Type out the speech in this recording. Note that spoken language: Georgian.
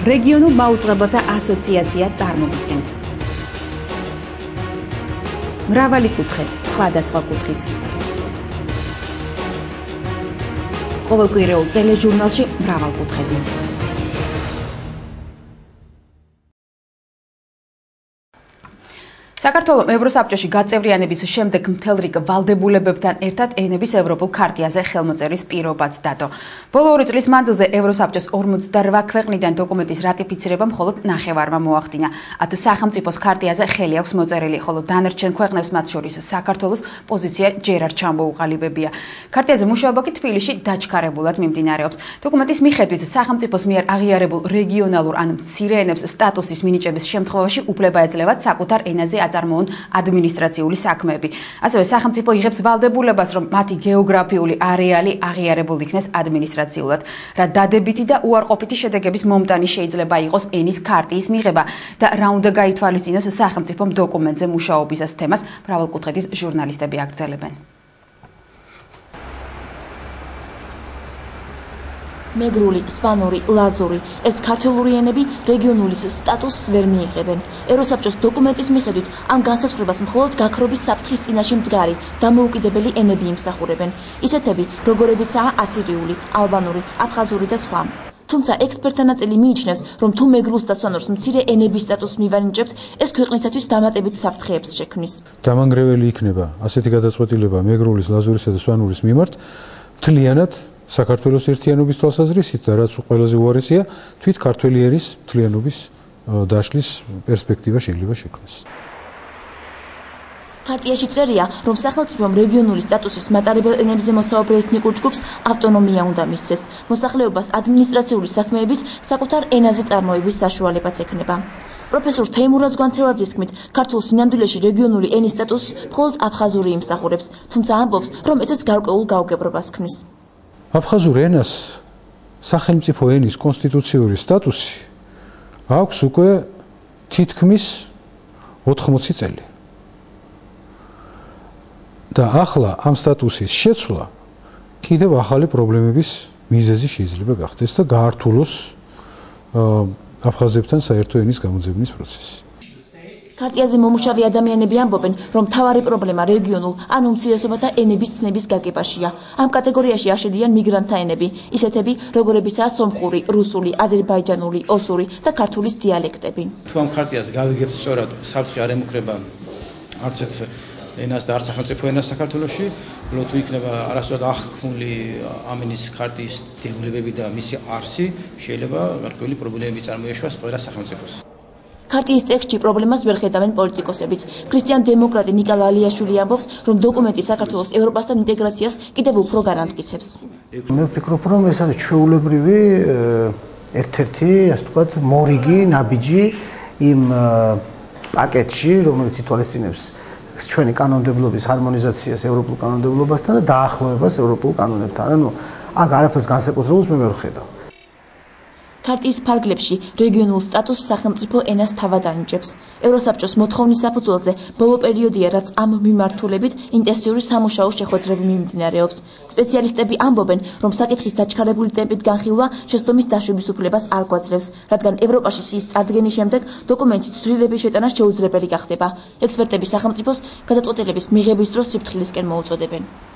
რეგიონულ მაუწყებელთა ასოციაცია წარმოგიდგენთ. მრავალი კუთხე, სხვადასხვა კუთხით. ყოველკვირეულ ტელეჟურნალში მრავალკუთხედი. საქართველოს ევროსაბჭოში გაწევრიანების შემდეგ მთელ რიგ ვალდებულებებთან ერთად ენების ევროპულ ქარტიაზე ხელმოწერის პირობაც დადო. ბოლო 2 წლის მანძილზე ევროსაბჭოს 48 ქვეყნიდან დოკუმენტის რატიფიცირება მხოლოდ 9-ვარმა მოახდინა. 10 სახელმწიფოს ქარტიაზე ხელი აქვს მოწერილი, ხოლო დანარჩენ ქვეყნებს, მათ შორის საქართველოს პოზიცია ჯერ არ ჩამოუყალიბებია. ქარტიაზე მუშაობა კი თბილისში დაჩქარებულად მიმდინარეობს. დოკუმენტის მიხედვით სახელმწიფოს მიერ აღიარებულ რეგიონალურ ან მცირე ენებს სტატუსის მინიჭების შემთხვევაში უფლება ეძლევათ საკუთარ ენაზე აწარმოონ ადმინისტრაციული საქმეები. ასევე სახელმწიფო იღებს ვალდებულებას, რომ მათი გეოგრაფიული არეალი აღიარებულ იქნეს ადმინისტრაციულად. რა დადებითი და უარყოფითი შედეგების მომტანი შეიძლება იყოს ენის ქარტიის მიღება და რა უნდა გაითვალისწინოს სახელმწიფომ დოკუმენტზე მუშაობისას თემას მრავალკუთხედის ჟურნალისტები აგრძელებენ. მეგრული, სვანური, ლაზური, ეს ქართულური ენები რეგიონულის სტატუსს ვერ მიიღებენ. ევროსაბჭოს დოკუმენტის მიხედვით ამ განსაზღვრებას მხოლოდ გაქრობის საფრთხის წინაშე მდგარი დამოუკიდებელი ენები იმსახურებენ. ისეთები, როგორებიცაა ასირიული, ალბანური, აფხაზური და სხვა. თუმცა ექსპერტთა ნაწილი მიიჩნევს, რომ თუ მეგრულს და სვანურს მცირე ენების სტატუსს მივანიჭებთ, ეს ქვეყნისათვის დამატებით საფრთხეებს შექმნის. დამანგრეველი იქნება ასეთი გადაწყვეტილება მეგრულის, ლაზურისა და სვანურის მიმართ მთლიანად საქართველოს ერთიანობის თვალსაზრისით და რაც ყველაზე უარესია, თვით ქართველი ერის მთლიანობის დაშლის პერსპექტივა შეიძლება შექმნას. ქარტიაში წერია, რომ სახელმწიფომ რეგიონული სტატუსის მატარებელ ენებზე მოსაუბრე ეთნიკურ ჯგუფს ავტონომია უნდა მისცეს. მოსახლეობას ადმინისტრაციული საქმეების საკუთარ ენაზე წარმოების საშუალებაც ექნება. პროფესორ თეიმურაზ განცელაძის თქმით, ქართულ სინამდვილეში რეგიონული ენის სტატუსს მხოლოდ აფხაზური იმსახურებს, თუმცა ამბობს, რომ ესეც გარკვეულ გაუგებრობას ქმნის. აფხაზურ ენას სახელმწიფო ენის კონსტიტუციური სტატუსი აქვს უკვე თითქმის 80 წელი. და ახლა ამ სტატუსის შეცვლა კიდევ ახალი პრობლემების მიზეზი შეიძლება გახდეს და გაართულოს აფხაზებთან საერთო ენის გამოძებნის პროცესი. ქარტიაზე მომუშავე ადამიანები ამბობენ, რომ მთავარი პრობლემა რეგიონულ ან უმცირესობათა ენების ცნების გაგებაშია. ამ კატეგორიაში აშედიან მიგრანტთა ენები, ისეთები, როგორებიცაა სომხური, რუსული, აზერბაიჯანული, ოსური და ქართულის დიალექტები. თუ ამ ქარტიას გავიგებთ სწორად, საფრთხე არ ემუქრება არც ერთ ენას და არც სახელმწიფო ენას საქართველოში, თუ იქნება არასწორად აღქმული ამ ენის ქარტიის დებულებები და მისი არსი, შეიძლება გარკვეული პრობლემები წარმოეშვას ყველა სახელმწიფოს. ქარტიის ტექსტში პრობლემას ვერ ხედავენ პოლიტიკოსებიც. ქრისტიან-დემოკრატი ნიკოლა ალიაშვილი ამბობს, რომ დოკუმენტი საქართველოს ევროპასთან ინტეგრაციას კიდევ უფრო განამტკიცებს. მე ვფიქრობ, რომ ეს არის ჩვეულებრივი ერთ-ერთი, ასე ვთქვათ, მორიგი, ნაბიჯი იმ პაკეტში, რომელიც ითვალისწინებს ჩვენი კანონმდებლობის ჰარმონიზაციას ევროპულ კანონმდებლობასთან და დაახლოებას ევროპულ კანონებთან. ანუ აქ არაფერს განსაკუთრებულს მე ვერ ვხედავ. ქარტიის ფარგლებში რეგიონულ სტატუსს სახელმწიფო ენას თავად ანიჭებს. ევროსაბჭოს მოთხოვნის საფუძველზე ბოლო პერიოდია, რაც ამ მიმართულებით ინტენსიური სამუშაო შეხვედრები მიმდინარეობს. სპეციალისტები ამბობენ, რომ საკითხის დაჩქარებული ტემპით განხილვა შეცდომის დაშვების უფლებას არ გვაძლევს, რადგან ევროპაში სიის წარდგენის შემდეგ დოკუმენტის ცვლილების შეტანა შეუძლებელი გახდება. ექსპერტები სახელმწიფოს გადაწყვეტილების მიღების დროს სიფრთხილისკენ მოუწოდებენ.